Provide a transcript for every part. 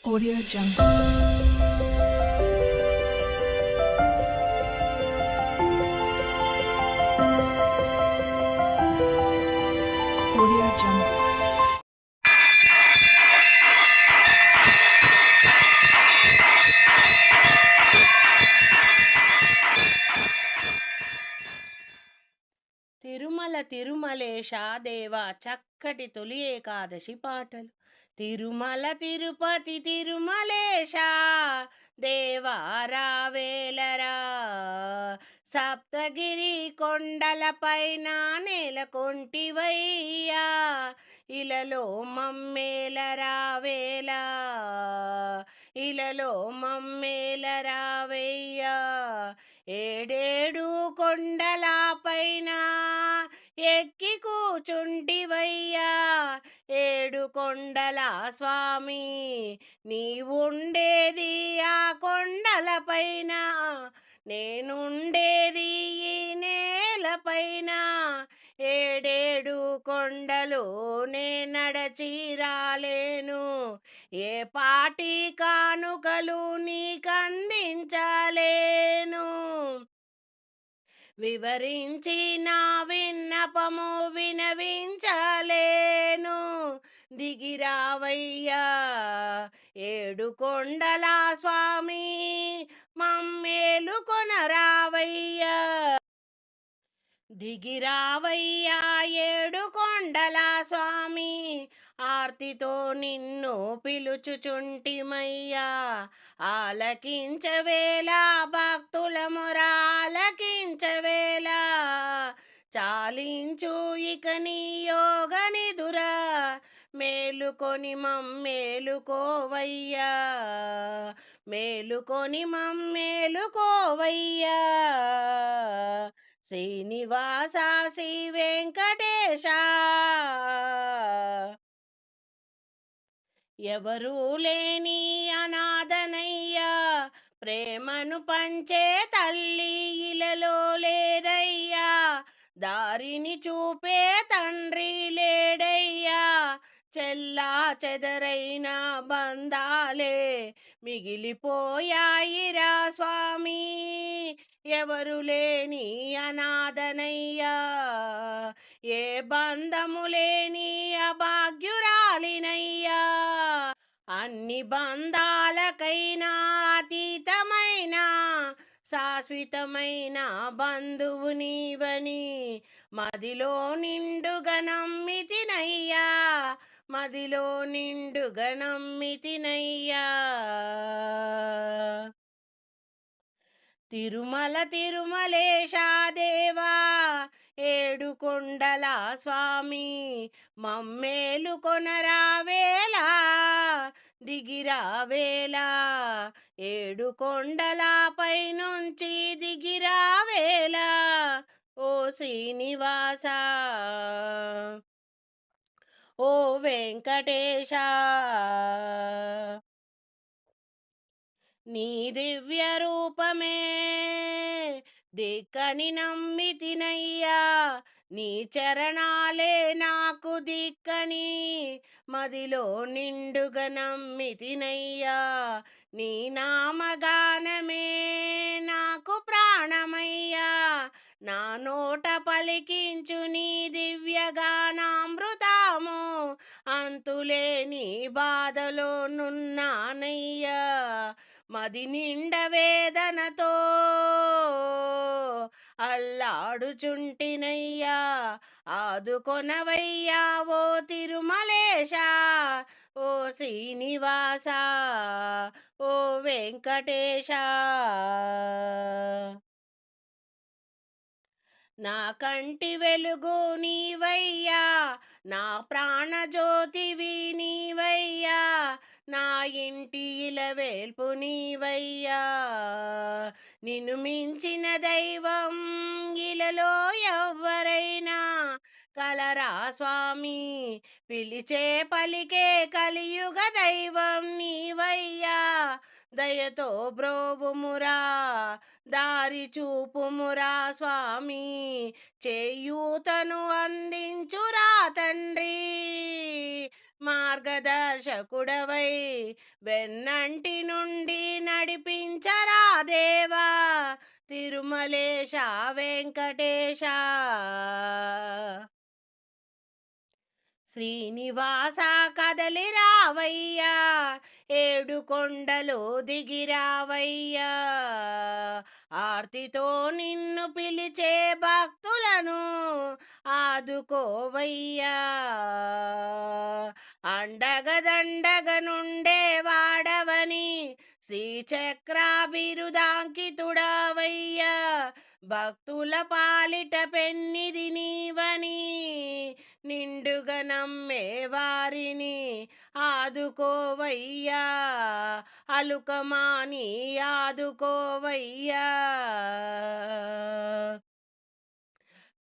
Audio Jungle. Audio Jungle. Tirumala Tirumalesha దేవ చక్కటి తొలి ఏకాదశి పాటలు. తిరుమల తిరుపతి తిరుమలేశ దేవా రావేలరా, సప్తగిరి కొండలపైన నెలకొంటివయ్యా, ఇలలో మమ్మేల రావేలా, ఇలలో మమ్మేల రావయ్యా. ఏడేడు కొండల పైన ఎక్కి కూచుంటివయ్యా, ఏడు కొండల స్వామి నీవుండేది ఆ కొండల పైన, నేనుండేది ఈ నేలపైన. ఏడేడు కొండలు నే నడచి రాలేను, ఏ పాటి కానుకలు నీకందించలేను. వివరించి నా విన్నపము వినవించలేను, దిగిరావయ్యా ఏడు కొండల స్వామి మమ్మేలు కొనరావయ్యా. దిగిరావయ్యా ఏడు కొండల స్వామి, ఆర్తితో నిన్ను పిలుచుచుంటిమయ్యా. ఆలకించవేలా భక్తుల మొరాలకించవేలా, చాలించు ఇక నీ యోగ నిదురా, మేలుకొని మమ్మేలుకోవయ్యా, మేలుకొని మమ్మేలుకోవయ్యా. శ్రీనివాస శ్రీ వెంకటేశ, ఎవరూ లేని అనాథనయ్యా, ప్రేమను పంచే తల్లి ఇలలో లేదయ్యా, దారిని చూపే తండ్రి లేడయ్యా. చెల్లా చెదరైన బంధాలే మిగిలిపోయాయిరా స్వామి, ఎవరు లేని అనాథనయ్యా, ఏ బంధము లేని అభాగ్యురాలినయ్యా. అన్ని బంధాలకైనా అతీతమైన శాశ్వతమైన బంధువు నీవని మదిలో నిండుగా నమ్మితినయ్యా, మదిలో నిండుగా నమ్మితినయ్యా. తిరుమల తిరుమలేశ దేవా ఏడు కొండల స్వామి మమ్మేలు కొనరావేలా, దిగిరావేలా ఏడు కొండల పైనుంచి దిగిరావేలా. ఓ శ్రీనివాస, ఓ వెంకటేశ, నీ దివ్య రూపమే దిక్కని నమ్మితినయ్యా, నీ చరణాలే నాకు దిక్కని మదిలో నిండుగా నమ్మితినయ్యా. నీ నామగానమే నాకు ప్రాణమయ్యా, నా నోట పలికించు నీ దివ్యగానామృతము, అంతులేని బాధలో నున్నానయ్యా. మది నిండ వేదనతో అల్లాడుచుంటినయ్యా, ఆదుకొనవయ్యా ఓ తిరుమలేశ, ఓ శ్రీనివాస, ఓ వెంకటేశ. నా కంటి వెలుగు నీవయ్యా, నా ప్రాణజ్యోతివి నీవయ్యా, నా ఇంటి ఇలవేల్పు నీవయ్యా. నిన్ను మించిన దైవం ఇలలో ఎవ్వరైనా కలరా స్వామి, పిలిచే పలికే కలియుగ దైవం నీవయ్యా. దయతో బ్రోవుమురా, దారి చూపుమురా స్వామి, చేయూతను అందించురా తండ్రి, మార్గదర్శకుడవై వెన్నంటి నుండి నడిపించరా దేవా తిరుమలేశ వెంకటేశ. శ్రీనివాస కదలి రావయ్యా ఏడు కొండలు దిగిరావయ్యా ఆర్తితో నిన్ను పిలిచే భక్తులను ఆదుకోవయ్యా అండగదండగ నుండే వాడవని శ్రీచక్ర బిరుదాంకితుడవయ్యా భక్తుల పాలిట పెన్నిది నీవని నిండుగా నమ్మే వారిని ఆదుకోవయ్యా అలుకమాని ఆదుకోవయ్యా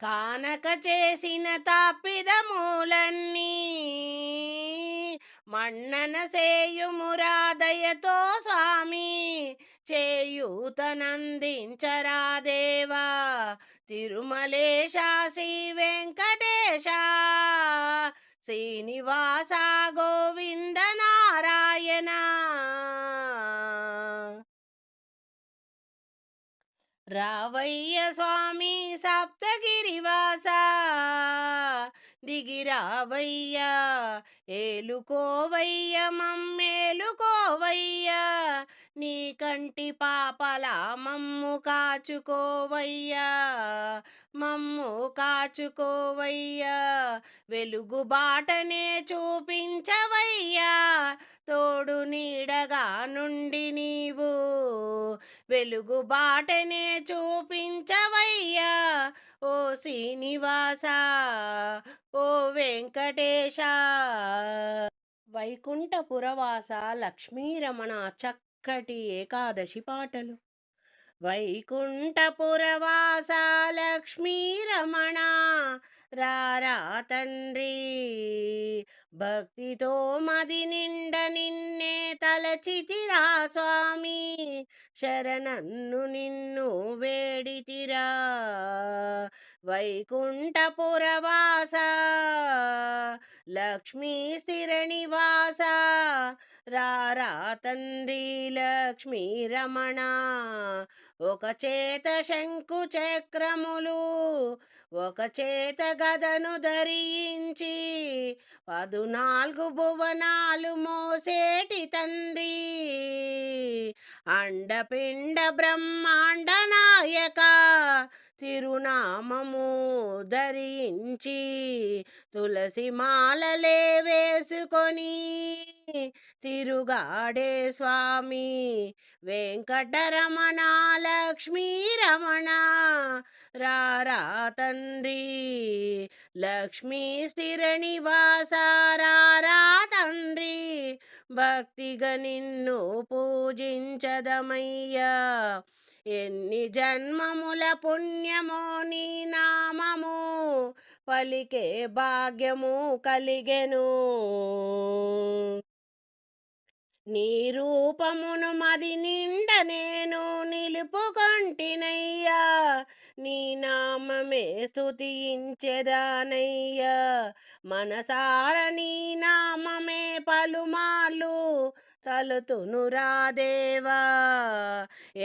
కానక చేసిన తప్పిదములన్నీ మన్నన సేయుమురాదయతో స్వామి చేయూతనందించరా దేవా తిరుమలేశ శ్రీ వెంకటేశ శ్రీనివాస గోవింద నారాయణ. రావయ్య స్వామి సప్తగిరివాస దిగిరావయ్యా ఏలుకోవయ్య మమ్మేలుకోవయ్యా నీ కంటి పాపల మమ్ము కాచుకోవయ్యా మమ్ము కాచుకోవయ్యా వెలుగు బాటనే చూపించవయ్యా తోడు నీడగా నుండి నీవు వెలుగు బాటనే చూపించవయ్యా ఓ శ్రీనివాస ఓ వెంకటేశ. వైకుంఠపురవాస లక్ష్మీరమణ చక్కటి ఏకాదశి పాటలు. వైకుంఠపురవాస లక్ష్మీరమణ రారా తండ్రి భక్తితో మది నిండ నిన్నే తలచితిరా స్వామి శరణన్ను నిన్ను వేడితిరా వైకుంఠపురవాస లక్ష్మీ స్థిర నివాస రారా తండ్రి లక్ష్మీ రమణ ఒక చేత శంకు చక్రములు ఒక చేత గదను ధరించి 14 భువనాలు మోసేటి తండ్రి అండపిండ బ్రహ్మాండ నాయక తిరునామము ధరించి తులసి మాలలే వేసుకొని తిరుగాడే స్వామి వెంకటరమణ లక్ష్మీ రమణ రారా తండ్రి లక్ష్మీ స్థిర నివాస రారా తండ్రి భక్తిగా నిన్ను పూజించదమయ్యా ఎన్ని జన్మముల పుణ్యమో నీ నామము పలికే భాగ్యము కలిగెను నీ రూపమును మది నిండ నేను నిలుపుకొంటినయ్యా నీ నామమే స్తుతించెదానయ్యా మనసార నీ నామమే పలుమార్లు తలుతునురా దేవా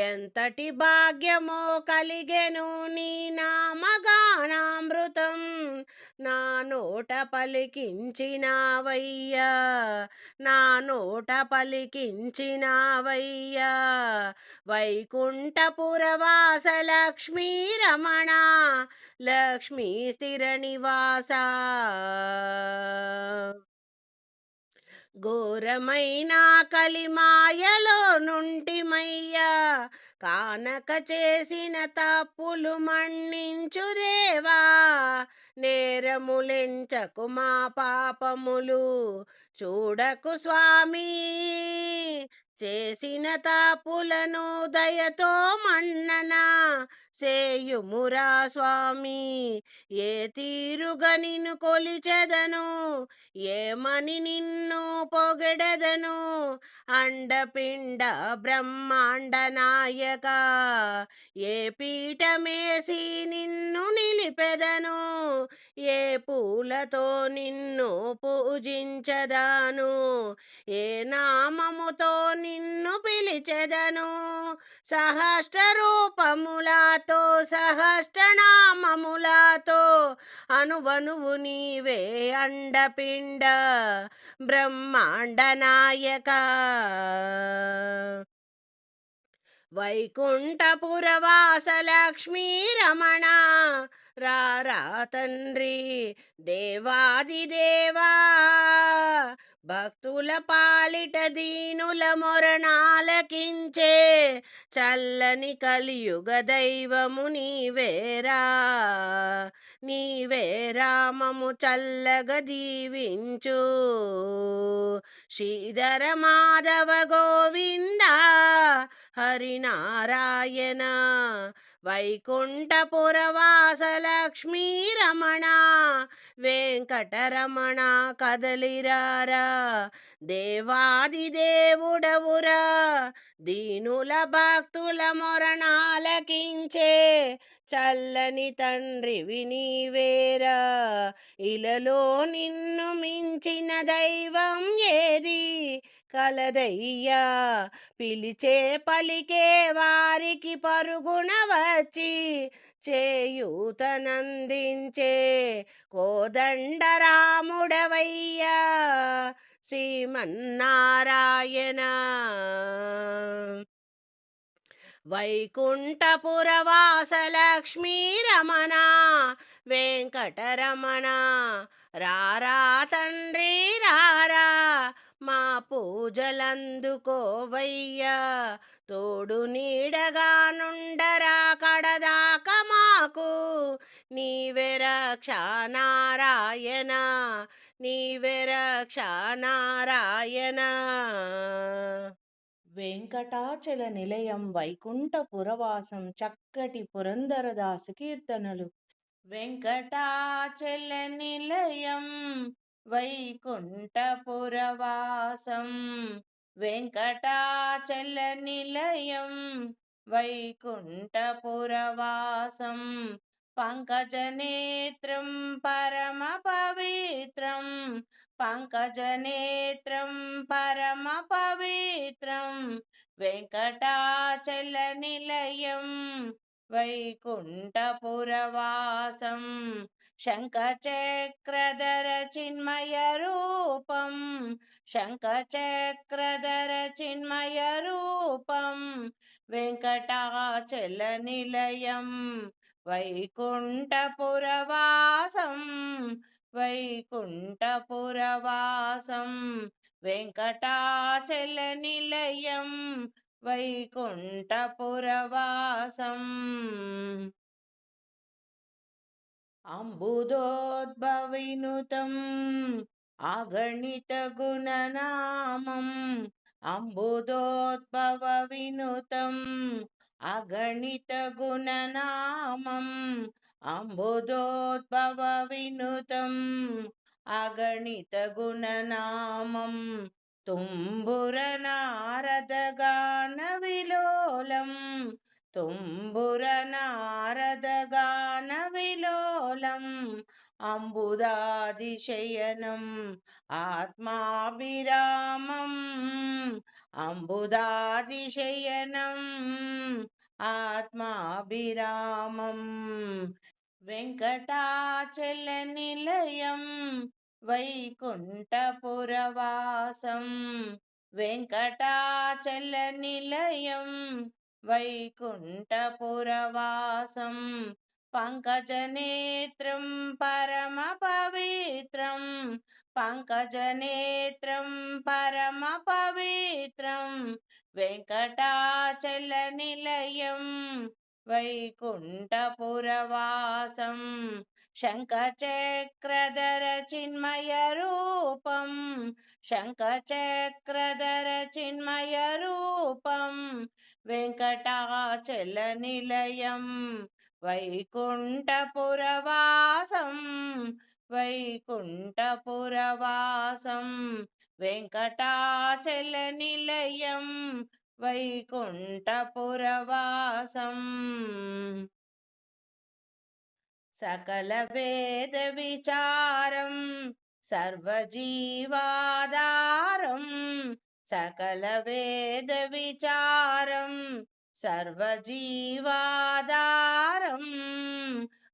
ఎంతటి భాగ్యమో కలిగెను నీ నామగానామృతం నా నోట పలికించినావయ్యా నా నోట పలికించినావయ్యా వైకుంఠపురవాస లక్ష్మీ రమణ లక్ష్మీ స్థిర నివాస ఘోరమైన కలిమాయలో నుంటిమయ్యా కానక చేసిన తప్పులు మన్నించు దేవా నేరములెంచకు మా పాపములు చూడకు స్వామి చేసిన తాపులను దయతో మన్నన సేయుమురా స్వామి. ఏ తీరుగా నిన్ను కొలిచెదను, ఏమని నిన్ను పొగడెదను. అండపిండ బ్రహ్మాండ నాయక, ఏ పీఠమేసి నిన్ను నిలిపెదను. ఏ పూలతో నిన్ను పూజించదాను, ఏ నామముతో నిన్ను పిలిచెదను. సహస్ర రూపములతో సహస్రనామములతో అనువనువు నీవే అండపిండ బ్రహ్మాండ నాయక. వైకుంఠపురవాస లక్ష్మీ రమణ, రారా తండ్రి దేవాదిదేవా. భక్తుల పాలిట దీనుల మొరణాలకించే చల్లని కలియుగ దైవము నీవేరా. నీవే రామము చల్లగా దీవించు. శ్రీధర మాధవ గోవింద హరినారాయణ. వైకుంఠపురవాస లక్ష్మీ రమణ, వెంకటరమణ కదలిరారా. దేవాది దేవుడవురా, దీనుల భక్తుల మొరణాలకించే చల్లని తండ్రివి నీవేరా. ఇలలో నిన్ను మించిన దైవం ఏది కలదయ్యా. పిలిచే పలికే వారికి పరుగున వచ్చి చేయూతనందించే కోదండ రాముడవయ్యా శ్రీమన్నారాయణ. వైకుంఠపురవాస లక్ష్మీ రమణ, వెంకటరమణ, రారా తండ్రి రారా. మా పూజలందుకోవయ్యా, తోడు నీడగా నుండరా కడదాక మాకు. నీవే రక్ష నారాయణ, నీవే రక్ష నారాయణ. వెంకటాచల నిలయం వైకుంఠపురవాసం చక్కటి పురందరదాసు కీర్తనలు. వెంకటాచల నిలయం వైకుంఠపురవాసం, వెంకటాచల నిలయం వైకుంఠపురవాసం. పంకజనేత్రం పరమ పవిత్రం, పంకజనేత్రం పరమ పవిత్రం. వెంకటాచల నిలయం వైకుంఠపురవాసం. శంఖచక్రధర చిన్మయ రూపం, శంఖచక్రధర చిన్మయ రూపం. వెంకటాచల నిలయం వైకుంఠపురవాసం, వైకుంఠపురవాసం. వెంకటాచల నిలయం వైకుంఠపురవాసం. అంబుదోద్భవినుతం అగణిత గుణనామం, అంబుదోద్భవ వినుతం అగణిత గుణనామం. అంబుదోద్భవ వినుతం అగణిత గుణనామం. తుంబుర నారద గాన విలోలం, తుంబుర నారద గాన విలోలం. అంబుదాదిశయనం ఆత్మాభిరామం, అంబుదాదిశయనం ఆత్మాభిరామం. వెంకటాచల నిలయం వైకుంఠపురవాసం, వెంకటాచల నిలయం వైకుంఠపురవాసం. పంకజనేత్రం పరమ పవిత్రం, పంకజనేత్రం పరమ పవిత్రం. వెంకటాచల నిలయం వైకుంఠపురవాసం. శంఖచక్రధర చిన్మయ రూపం శంఖచక్రధర చిన్మయ రూపం వెంకటాచల నిలయం వైకుంఠపురవాసం వైకుంఠపురవాసం వెంకటాచల నిలయం వైకుంఠపురవాసం సకల వేద విచారం సర్వజీవాధారం సకల వేద విచారం సర్వజీవాధారం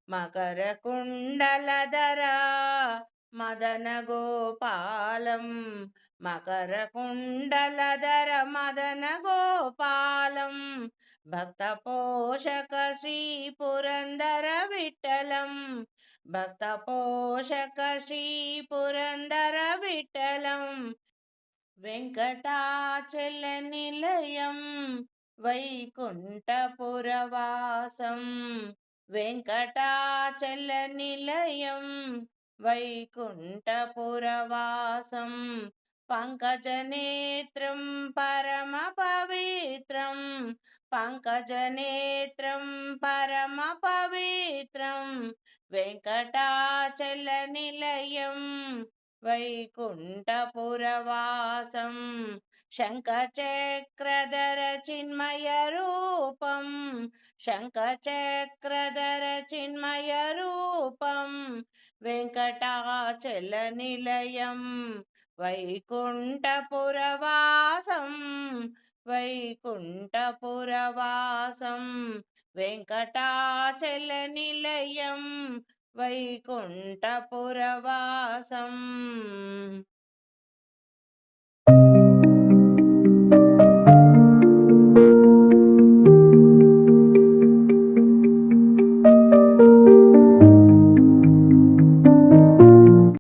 మకర కుండలధర మదన గోపాలం మకర కుండలధర మదన గోపాలం భక్త పోషక శ్రీ పురందర విఠలం భక్త పోషక శ్రీ పురందర విఠలం వెంకటాచల నిలయం వైకుంఠపురవాసం వెంకటాచల నిలయం వైకుంఠపురవాసం పంకజనేత్రం పరమ పవిత్రం పంకజనేత్రం పరమ పవిత్రం వెంకటాచల నిలయం వైకుంఠపురవాసం శంఖచక్రధర చిన్మయ రూపం శంఖచక్రధర చిన్మయ రూపం వెంకటాచల నిలయం వైకుంఠపురవాసం వైకుంఠపురవాసం వెంకటాచల నిలయం వైకుంఠపురవాసం